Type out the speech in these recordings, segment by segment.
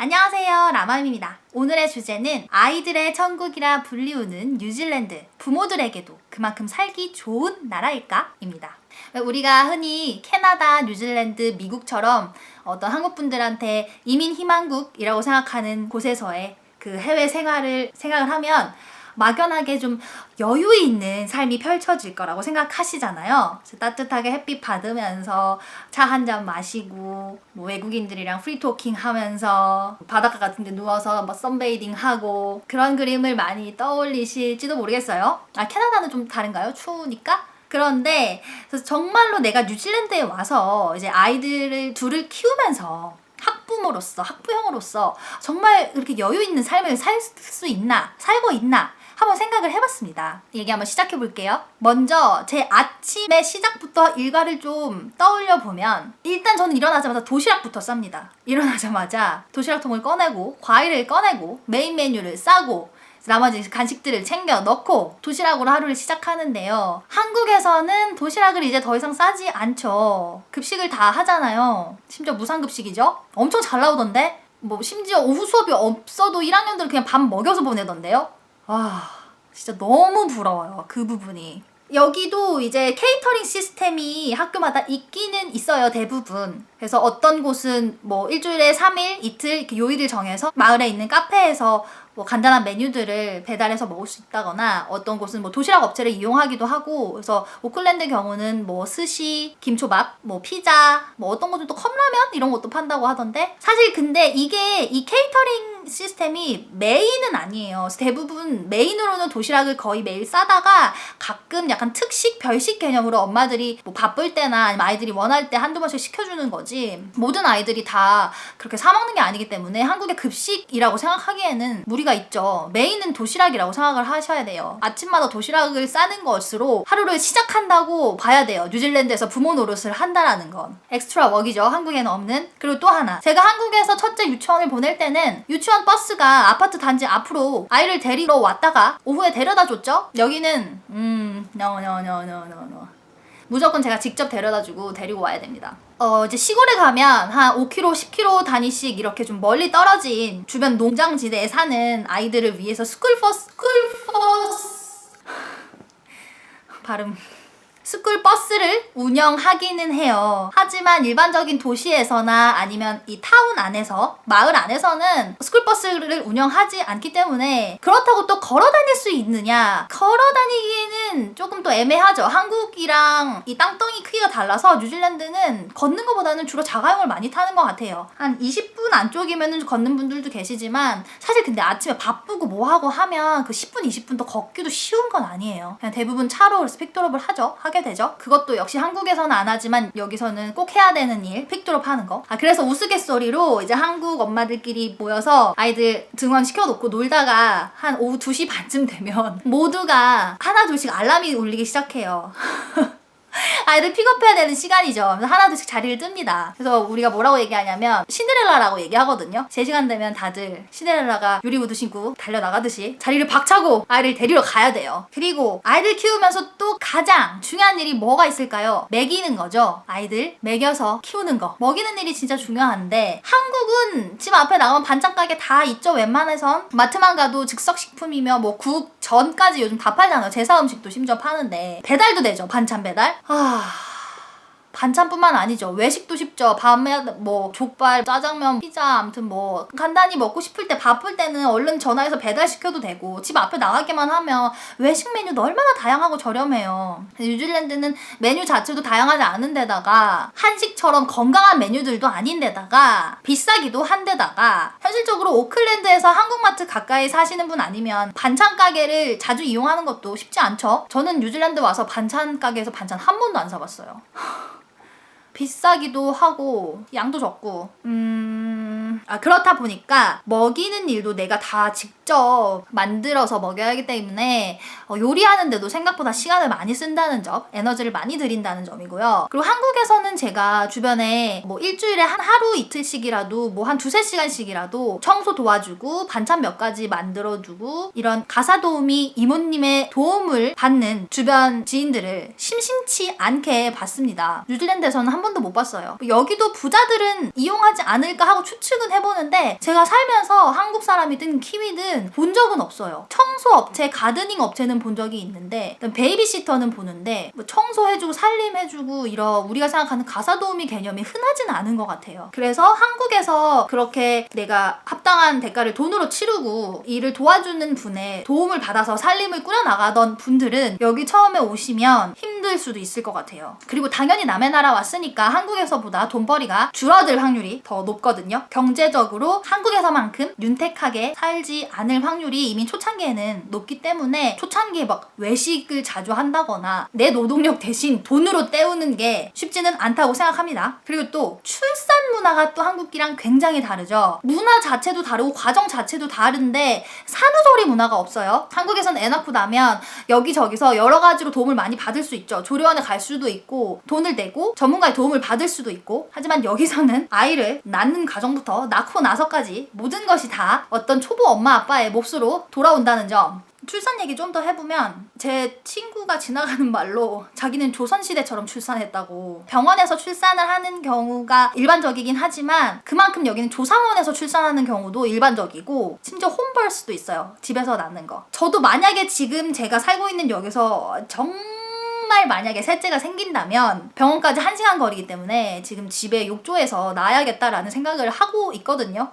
안녕하세요, 라마입니다. 오늘의 주제는 아이들의 천국이라 불리우는 뉴질랜드, 부모들에게도 그만큼 살기 좋은 나라일까? 입니다. 우리가 흔히 캐나다, 뉴질랜드, 미국처럼 어떤 한국분들한테 이민 희망국이라고 생각하는 곳에서의 그 해외 생활을 생각을 하면 막연하게 좀 여유 있는 삶이 펼쳐질 거라고 생각하시잖아요. 그래서 따뜻하게 햇빛 받으면서 차 한 잔 마시고 뭐 외국인들이랑 프리토킹 하면서 바닷가 같은 데 누워서 뭐 선베이딩 하고 그런 그림을 많이 떠올리실지도 모르겠어요. 캐나다는 좀 다른가요? 추우니까? 그런데 그래서 정말로 내가 뉴질랜드에 와서 이제 아이들을 둘을 키우면서 학부모로서, 학부형으로서 정말 이렇게 여유 있는 삶을 살 수 있나, 살고 있나 한번 생각을 해봤습니다. 얘기 한번 시작해 볼게요. 먼저 제 아침의 시작부터 일과를 좀 떠올려 보면 일단 저는 일어나자마자 도시락부터 쌉니다. 일어나자마자 도시락통을 꺼내고 과일을 꺼내고 메인 메뉴를 싸고 나머지 간식들을 챙겨 넣고 도시락으로 하루를 시작하는데요. 한국에서는 도시락을 이제 더 이상 싸지 않죠. 급식을 다 하잖아요. 심지어 무상급식이죠. 엄청 잘 나오던데? 뭐 심지어 오후 수업이 없어도 1학년들은 그냥 밥 먹여서 보내던데요. 와, 진짜 너무 부러워요. 그 부분이. 여기도 이제 케이터링 시스템이 학교마다 있기는 있어요, 대부분. 그래서 어떤 곳은 뭐 일주일에 3일, 이틀 이렇게 요일을 정해서 마을에 있는 카페에서 뭐 간단한 메뉴들을 배달해서 먹을 수 있다거나 어떤 곳은 뭐 도시락 업체를 이용하기도 하고 그래서 오클랜드 경우는 뭐 스시, 김초밥, 뭐 피자, 뭐 어떤 곳은 또 컵라면 이런 것도 판다고 하던데 사실 근데 이게 이 케이터링 시스템이 메인은 아니에요. 대부분 메인으로는 도시락을 거의 매일 싸다가 가끔 약간 특식, 별식 개념으로 엄마들이 뭐 바쁠 때나 아니면 아이들이 원할 때 한두 번씩 시켜주는 거지 모든 아이들이 다 그렇게 사 먹는 게 아니기 때문에 한국의 급식이라고 생각하기에는 무리가 있죠. 메인은 도시락이라고 생각을 하셔야 돼요. 아침마다 도시락을 싸는 것으로 하루를 시작한다고 봐야 돼요. 뉴질랜드에서 부모 노릇을 한다라는 건. 엑스트라 웍이죠. 한국에는 없는. 그리고 또 하나. 제가 한국에서 첫째 유치원을 보낼 때는 유치원 버스가 아파트 단지 앞으로 아이를 데리러 왔다가 오후에 데려다 줬죠. 여기는 no. 무조건 제가 직접 데려다주고 데리고 와야 됩니다. 이제 시골에 가면 한 5km, 10km 단위씩 이렇게 좀 멀리 떨어진 주변 농장지대에 사는 아이들을 위해서 스쿨버스를 운영하기는 해요. 하지만 일반적인 도시에서나 아니면 이 타운 안에서, 마을 안에서는 스쿨버스를 운영하지 않기 때문에 그렇다고 또 걸어 다닐 수 있느냐? 걸어 다니기는 조금 또 애매하죠. 한국이랑 이 땅덩이 크기가 달라서 뉴질랜드는 걷는 것보다는 주로 자가용을 많이 타는 것 같아요. 한 20분 안쪽이면 걷는 분들도 계시지만 사실 근데 아침에 바쁘고 뭐하고 하면 그 10분, 20분도 걷기도 쉬운 건 아니에요. 그냥 대부분 차로 픽드롭을 하게 되죠. 그것도 역시 한국에서는 안 하지만 여기서는 꼭 해야 되는 일, 픽드롭 하는 거. 그래서 우스갯소리로 이제 한국 엄마들끼리 모여서 아이들 등원 시켜놓고 놀다가 한 오후 2시 반쯤 되면 모두가 하나 둘씩 알람이 울리기 시작해요. 아이들 픽업해야 되는 시간이죠. 그래서 하나 둘씩 자리를 뜹니다. 그래서 우리가 뭐라고 얘기하냐면 신데렐라라고 얘기하거든요. 3시간 되면 다들 신데렐라가 유리구두 신고 달려나가듯이 자리를 박차고 아이를 데리러 가야 돼요. 그리고 아이들 키우면서 또 가장 중요한 일이 뭐가 있을까요? 먹이는 거죠. 아이들 먹여서 키우는 거. 먹이는 일이 진짜 중요한데 한국은 집 앞에 나가면 반찬 가게 다 있죠. 웬만해선. 마트만 가도 즉석식품이며 뭐 국, 전까지 요즘 다 팔잖아요. 제사 음식도 심지어 파는데 배달도 되죠. 반찬 배달. 반찬뿐만 아니죠. 외식도 쉽죠. 밤에 뭐 족발, 짜장면, 피자 아무튼 뭐 간단히 먹고 싶을 때 바쁠 때는 얼른 전화해서 배달시켜도 되고 집 앞에 나가기만 하면 외식 메뉴도 얼마나 다양하고 저렴해요. 뉴질랜드는 메뉴 자체도 다양하지 않은 데다가 한식처럼 건강한 메뉴들도 아닌 데다가 비싸기도 한 데다가 현실적으로 오클랜드에서 한국마트 가까이 사시는 분 아니면 반찬 가게를 자주 이용하는 것도 쉽지 않죠. 저는 뉴질랜드 와서 반찬 가게에서 반찬 한 번도 안 사봤어요. 비싸기도 하고 양도 적고 그렇다 보니까 먹이는 일도 내가 다 직접 만들어서 먹여야 하기 때문에 요리하는데도 생각보다 시간을 많이 쓴다는 점, 에너지를 많이 들인다는 점이고요. 그리고 한국에서는 제가 주변에 뭐 일주일에 한 하루 이틀씩이라도 뭐 한 2~3시간씩이라도 청소 도와주고 반찬 몇 가지 만들어주고 이런 가사 도우미 이모님의 도움을 받는 주변 지인들을 심심치 않게 봤습니다. 뉴질랜드에서는 한 번도 못 봤어요. 여기도 부자들은 이용하지 않을까 하고 추측은 해보는데 제가 살면서 한국 사람이든 키위든 본 적은 없어요. 청소업체, 가드닝 업체는 본 적이 있는데 베이비시터는 보는데 뭐 청소해주고 살림해주고 이런 우리가 생각하는 가사도우미 개념이 흔하진 않은 것 같아요. 그래서 한국에서 그렇게 내가 합당한 대가를 돈으로 치르고 일을 도와주는 분의 도움을 받아서 살림을 꾸려나가던 분들은 여기 처음에 오시면 힘들 수도 있을 것 같아요. 그리고 당연히 남의 나라 왔으니까 한국에서보다 돈벌이가 줄어들 확률이 더 높거든요. 경제적으로 한국에서만큼 윤택하게 살지 않을 확률이 이미 초창기에는 높기 때문에 초창기에 막 외식을 자주 한다거나 내 노동력 대신 돈으로 때우는 게 쉽지는 않다고 생각합니다. 그리고 또 출산 문화가 또 한국이랑 굉장히 다르죠. 문화 자체도 다르고 과정 자체도 다른데 산후조리 문화가 없어요. 한국에서는 애 낳고 나면 여기저기서 여러 가지로 도움을 많이 받을 수 있죠. 조리원에 갈 수도 있고 돈을 내고 전문가의 도움을 받을 수도 있고, 하지만 여기서는 아이를 낳는 과정부터 낳고 나서까지 모든 것이 다 어떤 초보 엄마 아빠의 몫으로 돌아온다는 점. 출산 얘기 좀 더 해보면 제 친구가 지나가는 말로 자기는 조선시대처럼 출산했다고. 병원에서 출산을 하는 경우가 일반적이긴 하지만 그만큼 여기는 조상원에서 출산하는 경우도 일반적이고 심지어 홈버스도 있어요. 집에서 낳는 거. 저도 만약에 지금 제가 살고 있는 여기서 정말 만약에 셋째가 생긴다면 병원까지 1시간 거리이기 때문에 지금 집에 욕조에서 낳아야겠다라는 생각을 하고 있거든요.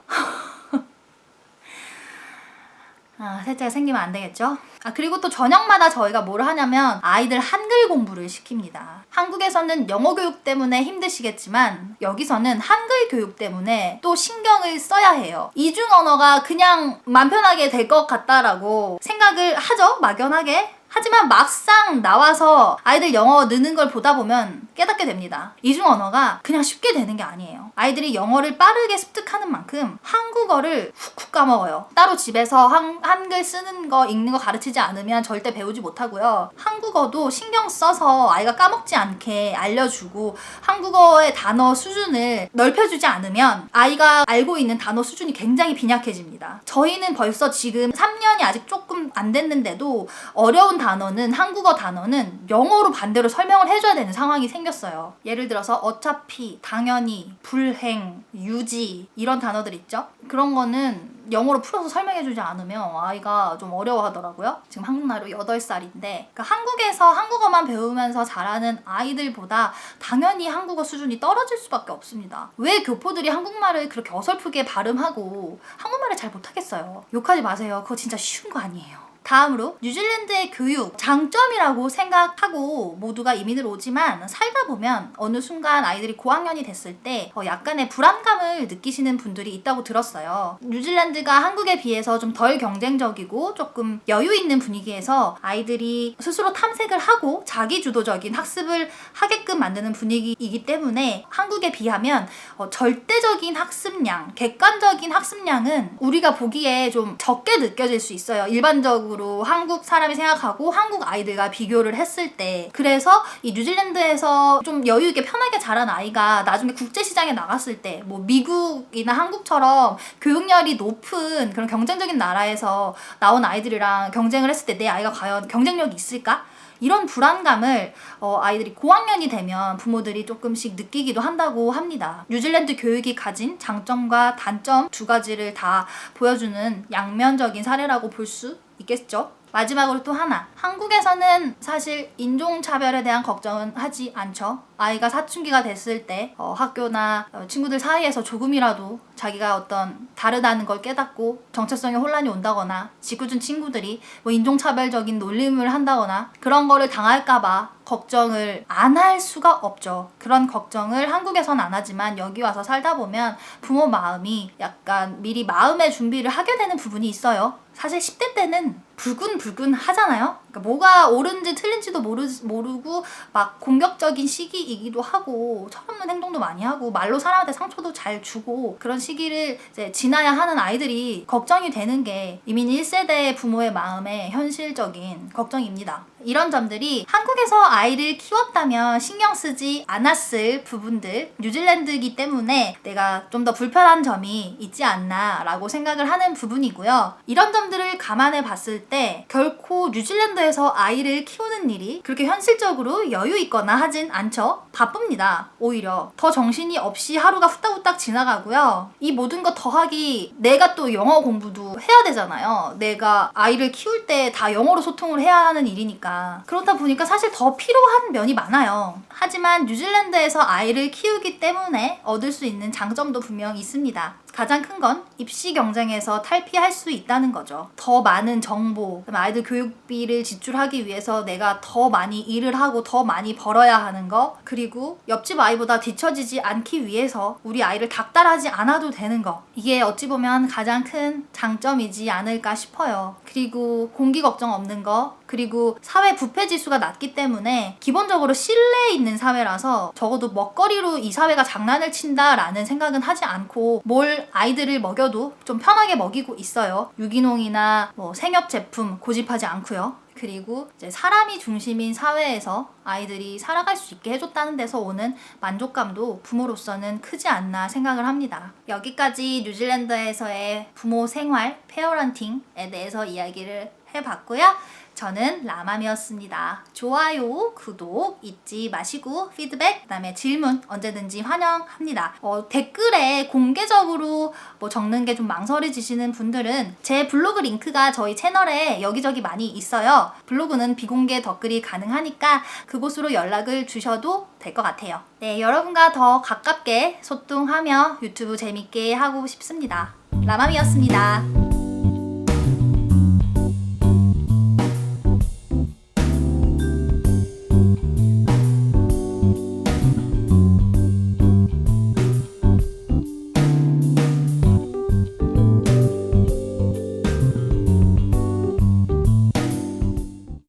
셋째가 생기면 안 되겠죠? 그리고 또 저녁마다 저희가 뭘 하냐면 아이들 한글 공부를 시킵니다. 한국에서는 영어 교육 때문에 힘드시겠지만 여기서는 한글 교육 때문에 또 신경을 써야 해요. 이중 언어가 그냥 맘 편하게 될 것 같다라고 생각을 하죠, 막연하게. 하지만 막상 나와서 아이들 영어 느는 걸 보다 보면 깨닫게 됩니다. 이중 언어가 그냥 쉽게 되는 게 아니에요. 아이들이 영어를 빠르게 습득하는 만큼 한국어를 훅훅 까먹어요. 따로 집에서 한글 쓰는 거, 읽는 거 가르치지 않으면 절대 배우지 못하고요. 한국어도 신경 써서 아이가 까먹지 않게 알려주고 한국어의 단어 수준을 넓혀주지 않으면 아이가 알고 있는 단어 수준이 굉장히 빈약해집니다. 저희는 벌써 지금 3년이 아직 조금 안 됐는데도 어려운 단어는, 한국어 단어는 영어로 반대로 설명을 해줘야 되는 상황이 생겼어요. 예를 들어서 어차피, 당연히, 불행, 유지 이런 단어들 있죠? 그런 거는 영어로 풀어서 설명해주지 않으면 아이가 좀 어려워하더라고요. 지금 한국 나이로 8살인데 그러니까 한국에서 한국어만 배우면서 자라는 아이들보다 당연히 한국어 수준이 떨어질 수밖에 없습니다. 왜 교포들이 한국말을 그렇게 어설프게 발음하고 한국말을 잘 못하겠어요? 욕하지 마세요. 그거 진짜 쉬운 거 아니에요. 다음으로 뉴질랜드의 교육 장점이라고 생각하고 모두가 이민을 오지만 살다 보면 어느 순간 아이들이 고학년이 됐을 때 약간의 불안감을 느끼시는 분들이 있다고 들었어요. 뉴질랜드가 한국에 비해서 좀 덜 경쟁적이고 조금 여유 있는 분위기에서 아이들이 스스로 탐색을 하고 자기주도적인 학습을 하게끔 만드는 분위기이기 때문에 한국에 비하면 절대적인 학습량, 객관적인 학습량은 우리가 보기에 좀 적게 느껴질 수 있어요. 일반적으로 한국 사람이 생각하고 한국 아이들과 비교를 했을 때. 그래서 이 뉴질랜드에서 좀 여유 있게 편하게 자란 아이가 나중에 국제시장에 나갔을 때 뭐 미국이나 한국처럼 교육열이 높은 그런 경쟁적인 나라에서 나온 아이들이랑 경쟁을 했을 때 내 아이가 과연 경쟁력이 있을까? 이런 불안감을 아이들이 고학년이 되면 부모들이 조금씩 느끼기도 한다고 합니다. 뉴질랜드 교육이 가진 장점과 단점 2가지를 다 보여주는 양면적인 사례라고 볼 수 있겠죠. 마지막으로 또 하나, 한국에서는 사실 인종차별에 대한 걱정은 하지 않죠. 아이가 사춘기가 됐을 때 학교나 친구들 사이에서 조금이라도 자기가 어떤 다르다는 걸 깨닫고 정체성의 혼란이 온다거나 짓궂은 친구들이 뭐 인종차별적인 놀림을 한다거나 그런 거를 당할까봐 걱정을 안 할 수가 없죠. 그런 걱정을 한국에선 안 하지만 여기 와서 살다 보면 부모 마음이 약간 미리 마음의 준비를 하게 되는 부분이 있어요. 사실 10대 때는 불근불근 하잖아요. 그러니까 뭐가 옳은지 틀린지도 모르고 막 공격적인 시기이기도 하고 철없는 행동도 많이 하고 말로 사람한테 상처도 잘 주고 그런 시기를 이제 지나야 하는 아이들이 걱정이 되는 게 이민 1세대의 부모의 마음의 현실적인 걱정입니다. 이런 점들이 한국에서 아이를 키웠다면 신경 쓰지 않았을 부분들, 뉴질랜드이기 때문에 내가 좀 더 불편한 점이 있지 않나 라고 생각을 하는 부분이고요. 이런 점들을 감안해 봤을 때 결코 뉴질랜드에서 아이를 키우는 일이 그렇게 현실적으로 여유 있거나 하진 않죠. 바쁩니다. 오히려 더 정신이 없이 하루가 후딱후딱 지나가고요. 이 모든 것 더하기 내가 또 영어 공부도 해야 되잖아요. 내가 아이를 키울 때 다 영어로 소통을 해야 하는 일이니까. 그렇다 보니까 사실 더 필요한 면이 많아요. 하지만 뉴질랜드에서 아이를 키우기 때문에 얻을 수 있는 장점도 분명 있습니다. 가장 큰 건 입시 경쟁에서 탈피할 수 있다는 거죠. 더 많은 정보, 아이들 교육비를 지출하기 위해서 내가 더 많이 일을 하고 더 많이 벌어야 하는 거, 그리고 옆집 아이보다 뒤처지지 않기 위해서 우리 아이를 닥달하지 않아도 되는 거, 이게 어찌 보면 가장 큰 장점이지 않을까 싶어요. 그리고 공기 걱정 없는 거, 그리고 사회 부패 지수가 낮기 때문에 기본적으로 신뢰 있는 사회라서 적어도 먹거리로 이 사회가 장난을 친다라는 생각은 하지 않고 뭘 아이들을 먹여도 좀 편하게 먹이고 있어요. 유기농이나 생협 제품 고집하지 않고요. 그리고 이제 사람이 중심인 사회에서 아이들이 살아갈 수 있게 해줬다는 데서 오는 만족감도 부모로서는 크지 않나 생각을 합니다. 여기까지 뉴질랜드에서의 부모 생활, 페어런팅에 대해서 이야기를 해봤고요. 저는 라맘이었습니다. 좋아요, 구독 잊지 마시고 피드백, 그다음에 질문 언제든지 환영합니다. 댓글에 공개적으로 적는 게 좀 망설여지시는 분들은 제 블로그 링크가 저희 채널에 여기저기 많이 있어요. 블로그는 비공개 댓글이 가능하니까 그곳으로 연락을 주셔도 될 것 같아요. 네, 여러분과 더 가깝게 소통하며 유튜브 재밌게 하고 싶습니다. 라맘이었습니다.